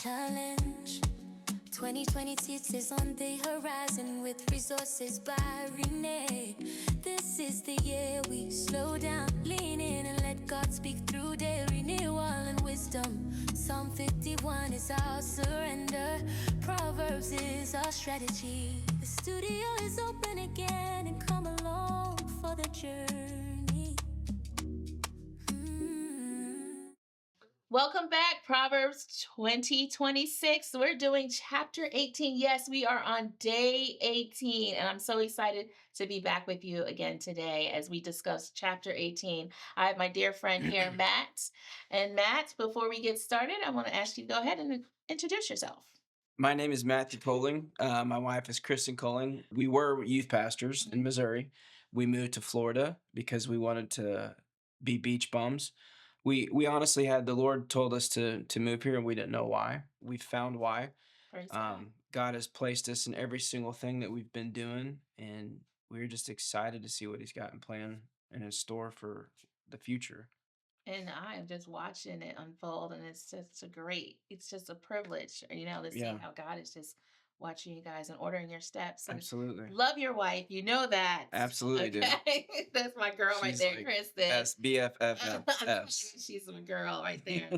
Challenge 2026 is on the horizon with resources by Renae. This is the year we slow down, lean in, and let God speak through daily renewal and wisdom. Psalm 51 is our surrender. Proverbs is our strategy. The studio is open again, and come along for the journey. Welcome back, Proverbs 2026. We're doing chapter 18. Yes, we are on day 18, and I'm so excited to be back with you again today as we discuss chapter 18. I have my dear friend here, Matt. And Matt, before we get started, I want to ask you to go ahead and introduce yourself. My name is Matt Koelling. My wife is Kristen Koelling. We were youth pastors in Missouri. We moved to Florida because we wanted to be beach bums. We honestly had the Lord told us to move here, and we didn't know why. We found why. Praise God. God has placed us in every single thing that we've been doing, and we're just excited to see what He's got in plan and in store for the future. And I am just watching it unfold, and it's just a privilege, to see Yeah, how God is just watching you guys and ordering your steps. And absolutely. love your wife, you know that. Absolutely do. Okay, that's my girl right She's there, like Kristen. best BFFs. She's my girl right there.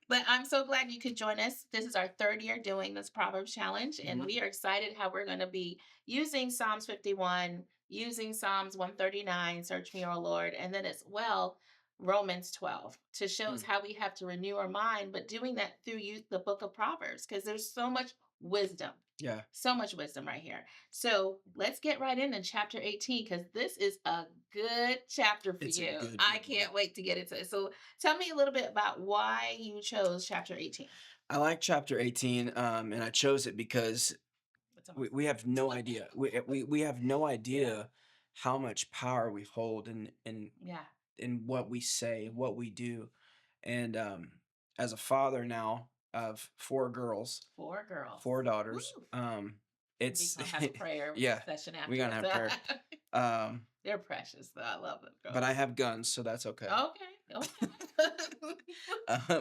But I'm so glad you could join us. This is our third year doing this Proverbs challenge, and we are excited how we're going to be using Psalms 51, using Psalms 139, Search Me, O Lord, and then as well Romans 12 to show us how we have to renew our mind, but doing that through the book of Proverbs, because there's so much wisdom. Yeah. So much wisdom right here. So let's get right into chapter 18, because this is a good chapter for you. I can't wait to get into it. So tell me a little bit about why you chose chapter 18. I like chapter 18, and I chose it because we have no idea. We have no idea how much power we hold Yeah. in what we say, what we do. And as a father now of four girls, four daughters, Woo. it's We gonna have a prayer yeah, session after. we're gonna have prayer. They're precious, though. I love them. But I have guns, so that's okay. Okay.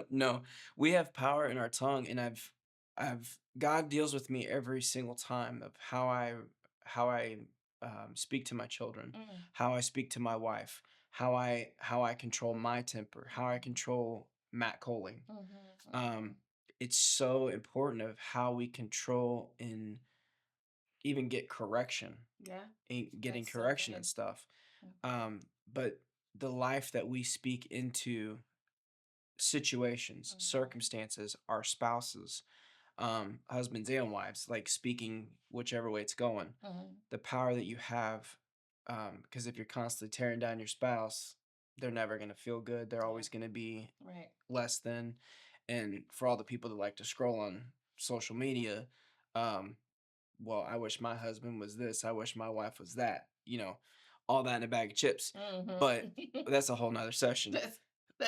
No, we have power in our tongue, and I've God deals with me every single time of how I speak to my children, how I speak to my wife, how I control my temper, how I control Matt Koelling. It's so important of how we control and even get correction. Yeah. Getting That's so correction good. and stuff. But the life that we speak into situations, circumstances, our spouses, husbands and wives, like speaking whichever way it's going, the power that you have, because if you're constantly tearing down your spouse, they're never going to feel good. They're always going to be Right. less than. And for all the people that like to scroll on social media, well, I wish my husband was this. I wish my wife was that. All that in a bag of chips. But that's a whole nother session. That's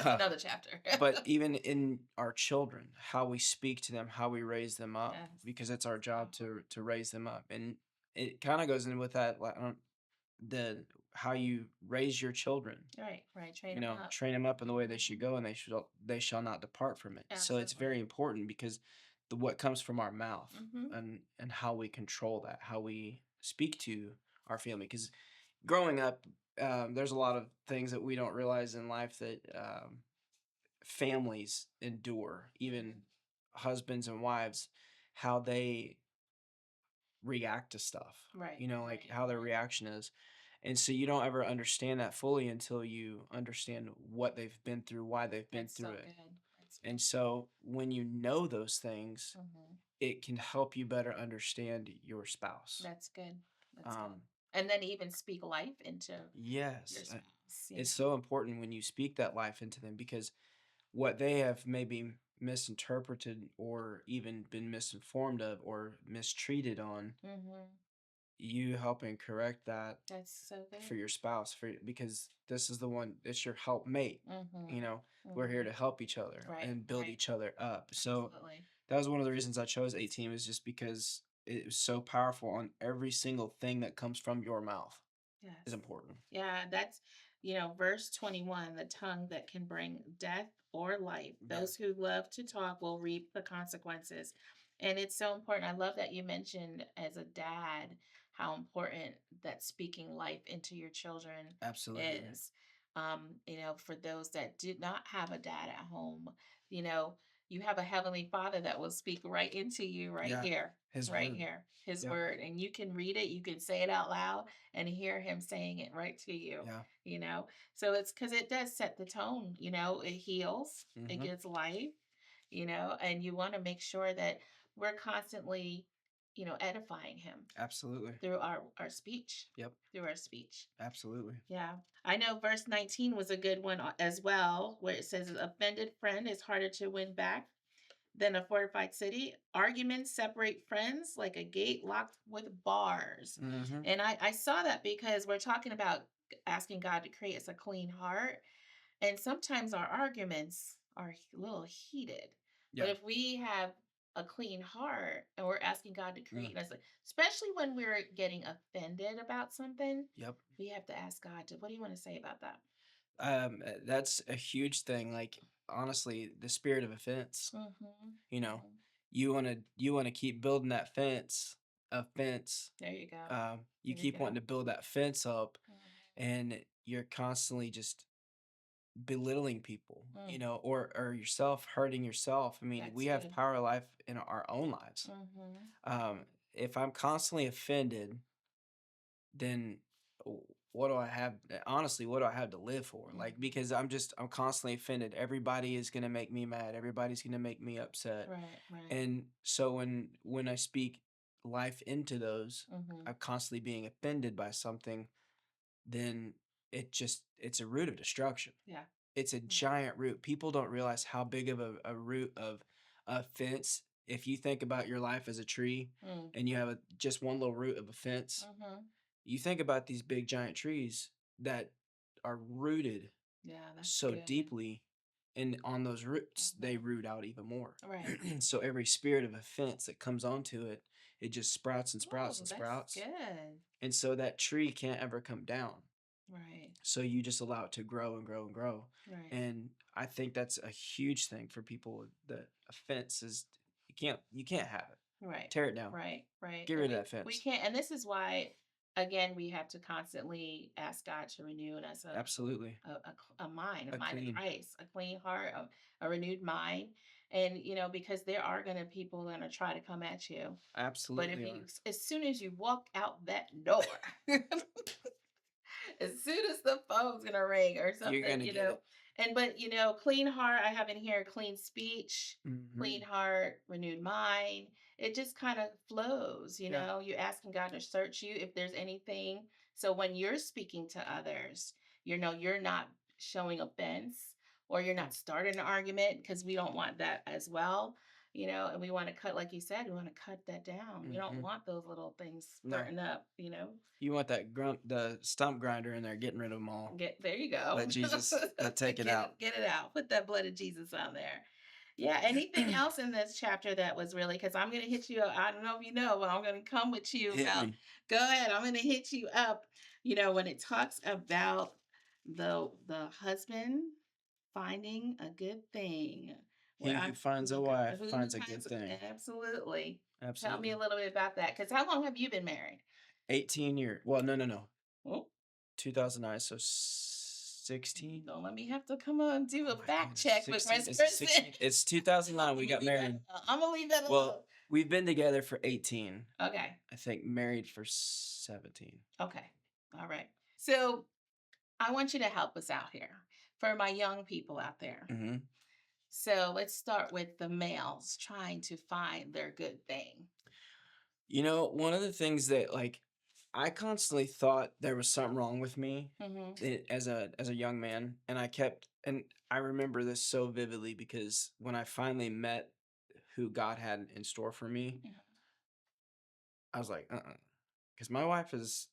another chapter. But even in our children, how we speak to them, how we raise them up, because it's our job to raise them up. And it kind of goes in with that, like, how you raise your children. Right. Train them up. Train them up in the way they should go, and they shall not depart from it. Absolutely. So it's very important because what comes from our mouth and how we control that, how we speak to our family. Because growing up, there's a lot of things that we don't realize in life that families endure, even husbands and wives, how they react to stuff. Right. Like how their reaction is. And so you don't ever understand that fully until you understand what they've been through, why they've been through it. And so when you know those things, it can help you better understand your spouse. That's good. That's good. And then even speak life into your spouse. It's so important when you speak that life into them, because what they have maybe misinterpreted or even been misinformed of or mistreated on, you helping correct that. That's so good. For your spouse, because this is the one, it's your helpmate. We're here to help each other and build each other up. So that was one of the reasons I chose 18, is just because it was so powerful on every single thing that comes from your mouth. Is important. Yeah, verse 21, the tongue that can bring death or life. Yeah. Those who love to talk will reap the consequences. And it's so important. I love that you mentioned as a dad how important that speaking life into your children Absolutely. is. For those that did not have a dad at home, you know, you have a heavenly father that will speak right into you Yeah. His word. his Yeah. word, and you can read it, you can say it out loud and hear him saying it right to you. Yeah. So it's because it does set the tone. It heals, it Mm-hmm. gives life, and you want to make sure that we're constantly edifying him Absolutely. through our speech. Yep. Through our speech. Absolutely. Yeah. I know verse 19 was a good one as well, where it says, "An offended friend is harder to win back than a fortified city. Arguments separate friends like a gate locked with bars." Mm-hmm. And I saw that because we're talking about asking God to create us a clean heart. And sometimes our arguments are a little heated. Yeah. But if we have a clean heart and we're asking God to create Mm. us, especially when we're getting offended about something, Yep. we have to ask God to, what do you want to say about that? That's a huge thing. Like, honestly, the spirit of offense. Mm-hmm. You know, you wanna keep building that fence. There you go. You There you keep go. wanting to build that fence up, Mhm. and you're constantly just belittling people, Mm. or yourself, hurting yourself. I mean, That we have too. power of life in our own lives. Mm-hmm. If I'm constantly offended, then what do I have? Honestly, what do I have to live for? Like, Mhm. because I'm constantly offended. Everybody is gonna make me mad. Everybody's gonna make me upset. Right, right. And so when I speak life into those, Mm-hmm. I'm constantly being offended by something, then it's a root of destruction. Yeah. It's a giant root. People don't realize how big of a root of offense. If you think about your life as a tree Mm. and you have just one little root of offense, Mm-hmm. you think about these big giant trees that are rooted Yeah, that's so good. deeply, and on those roots they Mhm. root out even more. Right. So every spirit of offense that comes onto it, it just sprouts and sprouts Oh, and that's sprouts. good. And so that tree can't ever come down. Right. So you just allow it to grow and grow and grow. Right. And I think that's a huge thing for people. The offense is you can't have it. Right. Tear it down. Right. Right. Get And rid of that we fence. can't, and this is why, again, we have to constantly ask God to renew in us Absolutely. a mind, a A mind of clean. Christ, a clean heart, a renewed mind. And, because there are going to people that are try to come at you. But if Absolutely you, are. as soon as you walk out that door, as soon as the phone's gonna ring or You're something, gonna get it. but clean heart, I have in here clean speech, clean Mm-hmm. heart, renewed mind. It just kind of flows, Yeah. You're asking God to search you if there's anything. So when you're speaking to others, you're not showing offense or you're not starting an argument because we don't want that as well. And we want to cut, like you said, we want to cut that down. We don't Mm-hmm. want those little things No. spurting up, You want the stump grinder in there, getting rid of them all. There you go. Let Jesus take it out. Get it out. Put that blood of Jesus on there. Yeah. Anything else in this chapter that was really, because I'm gonna hit you up. I don't know if you know, but I'm gonna come with you Hit about. me. Go ahead. I'm gonna hit you up. When it talks about the husband finding a good thing. He who finds a wife Who finds a good finds thing. absolutely. Tell me Absolutely. a little bit about that. Because how long have you been married? 18 years. Well, no. Oh, 2009, so 16. don't let me have to come on and do Oh a my fact goodness, check with 16. Miss Is it Kristen. 16? It's 2009. We got married. I'm gonna leave that alone. Well, we've been together for 18. Okay. I think married for 17. Okay. All right. So I want you to help us out here for my young people out there. Mm-hmm. So let's start with the males trying to find their good thing. One of the things that, like, I constantly thought there was something wrong with me as a young man, and I remember this so vividly because when I finally met who God had in store for me, I was like, because my wife is,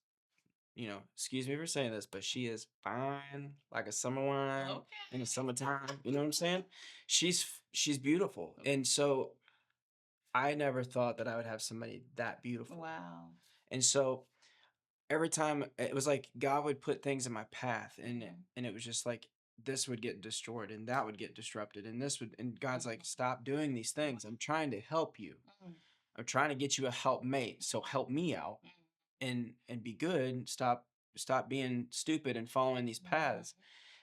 excuse me for saying this, but she is fine like a summer wine in the summertime. You know what I'm saying? She's beautiful, and so I never thought that I would have somebody that beautiful. Wow. And so every time it was like God would put things in my path, and Mhm. and it was just like this would get destroyed and that would get disrupted and this would, and God's like, Mhm. stop doing these things. I'm trying to help you. Mm. I'm trying to get you a helpmate. So help me out Mm. and be good. Stop being stupid and following these paths. Mhm.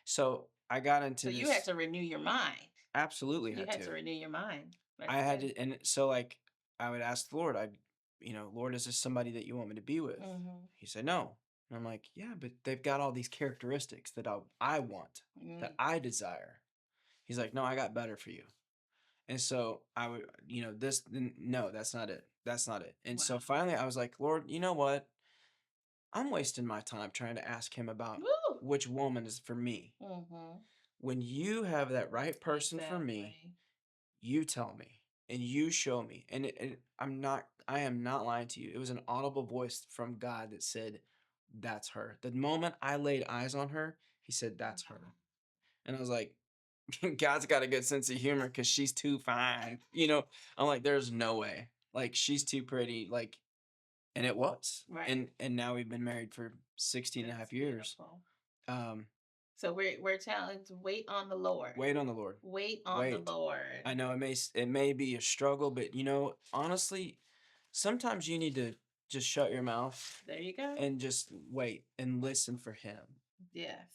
So I got into So you had this. to renew your mind. Absolutely You had had to. to renew your mind. I That's had good. to, and so like I would ask the Lord, Lord, is this somebody that you want me to be with? Mhm. He said no. And I'm like, yeah, but they've got all these characteristics that I want, that Mm. I desire. He's like, no, I got better for you. And so I would, no, that's not it. That's not it. And so Wow. finally I was like, Lord, you know what? I'm wasting my time trying to ask him about Woo! which woman is for me. Mhm. When you have that right person for me, Exactly. you tell me and you show me. And I am not lying to you. It was an audible voice from God that said, that's her. The moment I laid eyes on her, he said, that's her. Wow. And I was like, God's got a good sense of humor because she's too fine. I'm like, there's no way. Like, she's too pretty. Like, and it was. Right. And now we've been married for 16 and a half That's years. beautiful. Um, So we're telling to wait on the Lord. wait on the Lord. Wait on the Wait. Lord. I know it may be a struggle, but honestly, sometimes you need to just shut your mouth There you go. and just wait and listen for him. Yes.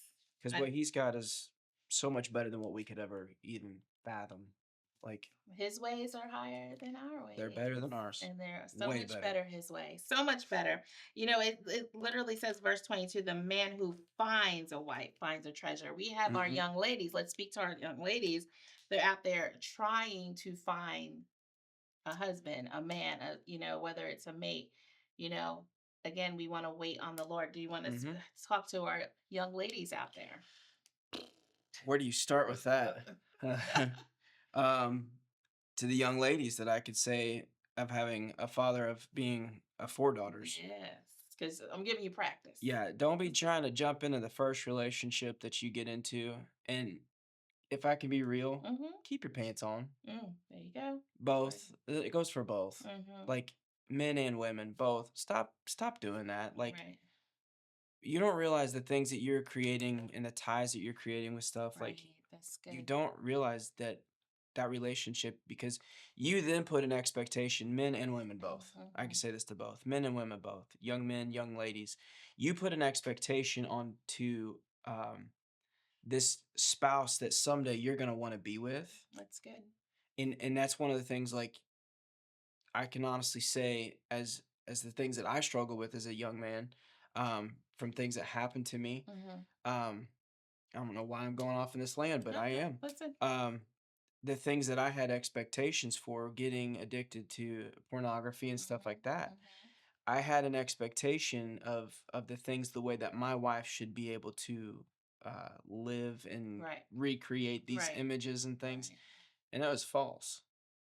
Because what he's got is so much better than what we could ever even fathom. Like, his ways are higher than our ways. they're better than ours. And they're so Way much better his way. So much better. It literally says, verse 22, the man who finds a wife finds a treasure. We have our Mhm. young ladies. Let's speak to our young ladies. They're out there trying to find a husband, a man, whether it's a mate. You know, again, we want to wait on the Lord. Do you want to Mhm. talk to our young ladies out there? Where do you start with that? um, to the young ladies that I could say of having a father of being 4 daughters. Yes, because I'm giving you practice. Yeah, don't be trying to jump into the first relationship that you get into. And if I can be real, Mm-hmm. keep your pants on. There you go. Both. It goes for both. Mm-hmm. Like men and women, both. Stop doing that. Like, Right. you don't realize the things that you're creating and the ties that you're creating with stuff. Right. Like, That's you good. don't realize that relationship, because you then put an expectation, men and women both. I can say this to both men and women both, young men, young ladies. You put an expectation on to this spouse that someday you're going to want to be with. That's good. And that's one of the things, like, I can honestly say, as the things that I struggle with as a young man, from things that happened to me. Mm-hmm. I don't know why I'm going off in this land, but I Okay. am. Listen. The things that I had expectations for, getting addicted to pornography and stuff like that. Mm-hmm. I had an expectation of the things, the way that my wife should be able to live and Right. recreate these Right. images and things. Right. And that was false.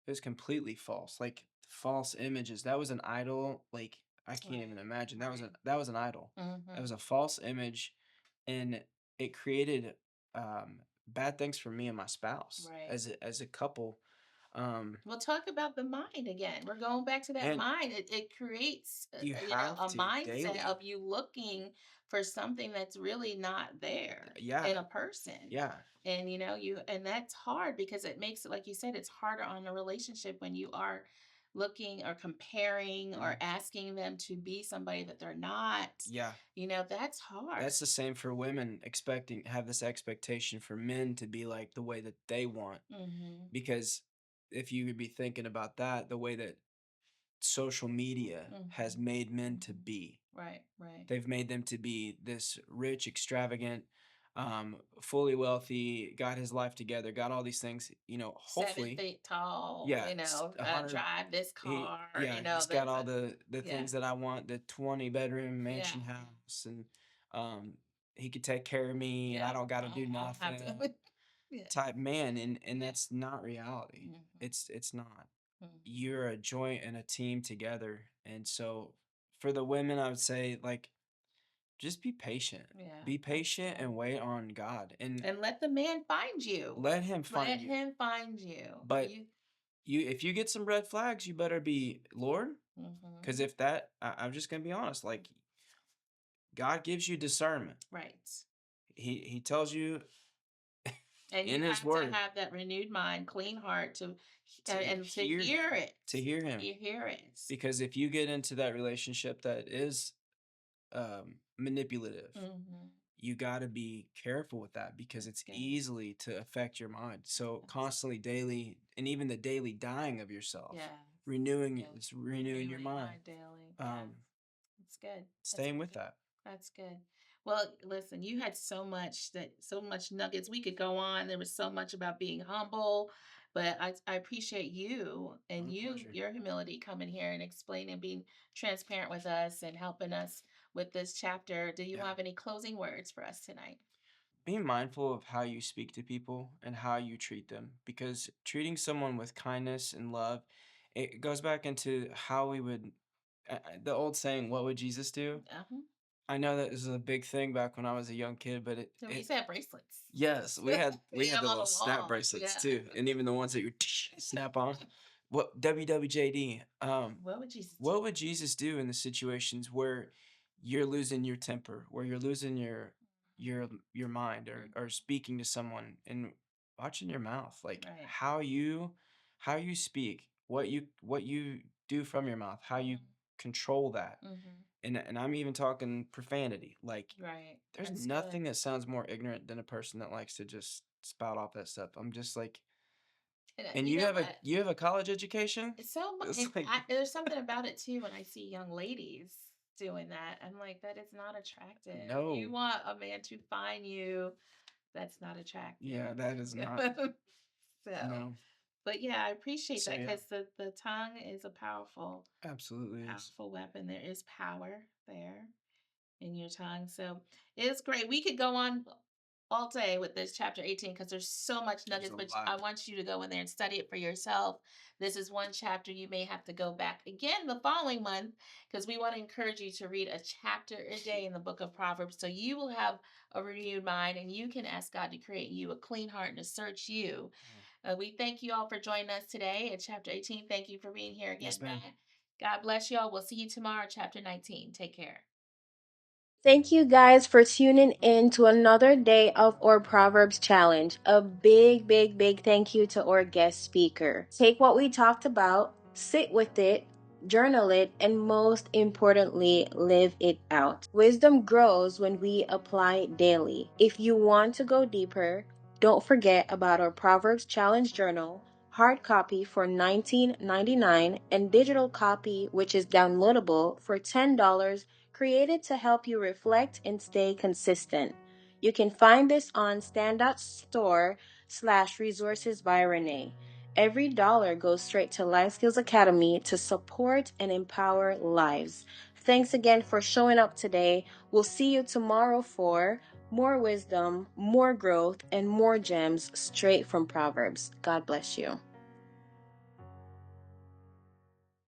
It was completely false. Like, false images. That was an idol. Like, I can't even imagine. That was an idol. Mm-hmm. That was a false image, and it created bad things for me and my spouse Right. as a couple. We'll talk about the mind again. We're going back to that And mind. It creates, you have a to mindset daily. of you looking for something that's really not there Yeah. in a person. Yeah. And and that's hard because it makes it, like you said, it's harder on a relationship when you are looking or comparing or asking them to be somebody that they're not. Yeah. That's hard. That's the same for women, have this expectation for men to be like the way that they want. Mm-hmm. Because if you would be thinking about that, the way that social media has made men to be. Right, right. They've made them to be this rich, extravagant, fully wealthy, got his life together, got all these things, hopefully. 7 feet tall, Yeah, 100. drive this car, He's got all the yeah. things that I want, the 20-bedroom mansion Yeah. house, and he could take care of me, and I don't got to do I'll have nothing. to- yeah. Type man, and Yeah. that's not reality. Mhm. It's not. Mhm. You're a joint and a team together, and so for the women, I would say, like, just be patient. Yeah, Be that's patient good. and wait on God, and And let the man find you. let him Let find you. him find you. But if you get some red flags, you better be, Lord, because if that, I'm just gonna be honest, like, God gives you discernment. Right. He tells you And in you his have word to have that renewed mind, clean heart to and to hear hear him, it. to hear him. You hear it. Because if you get into that relationship that is manipulative, you got to be careful with that, because it's easily to affect your mind. So constantly, daily, and even the daily dying of yourself, renewing your mind daily. It's good. Staying with that. That's good. Well, listen, you had so much nuggets. We could go on. There was so much about being humble, but I appreciate you and your humility coming here and explaining, being transparent with us and helping us with this chapter. Do you have any closing words for us tonight? Be mindful of how you speak to people and how you treat them, because treating someone with kindness and love, it goes back into how we would, the old saying, what would Jesus do? I know that was a big thing back when I was a young kid, but we used to have bracelets. Yes, we had the little snap bracelets too, and even the ones that you snap on. What WWJD? What would Jesus do in the situations where you're losing your temper, where you're losing your mind, or speaking to someone, and watching your mouth, like how you speak, what you do from your mouth, how you control that. And I'm even talking profanity. Like, there's nothing that sounds more ignorant than a person that likes to just spout off that stuff. I'm just like, and you have a college education? It's so much. There's something about it too when I see young ladies doing that. I'm like, that is not attractive. No. You want a man to find you. That's not attractive. Yeah, that is not. No. But yeah, I appreciate that, because the tongue is a powerful weapon. There is power there in your tongue. So it's great. We could go on all day with this chapter 18, because there's so much nuggets, but I want you to go in there and study it for yourself. This is one chapter. You may have to go back again the following month, because we want to encourage you to read a chapter a day in the book of Proverbs, so you will have a renewed mind and you can ask God to create you a clean heart and to search you. We thank you all for joining us today at chapter 18. Thank you for being here again, Matt. God bless you all. We'll see you tomorrow, chapter 19. Take care. Thank you guys for tuning in to another day of our Proverbs Challenge. A big, big, big thank you to our guest speaker. Take what we talked about, sit with it, journal it, and most importantly, live it out. Wisdom grows when we apply it daily. If you want to go deeper, don't forget about our Proverbs Challenge Journal, hard copy for $19.99 and digital copy, which is downloadable for $10, created to help you reflect and stay consistent. You can find this on stand.store/resources by Renae. Every dollar goes straight to Life Skills Academy to support and empower lives. Thanks again for showing up today. We'll see you tomorrow for more wisdom, more growth, and more gems straight from Proverbs. God bless you.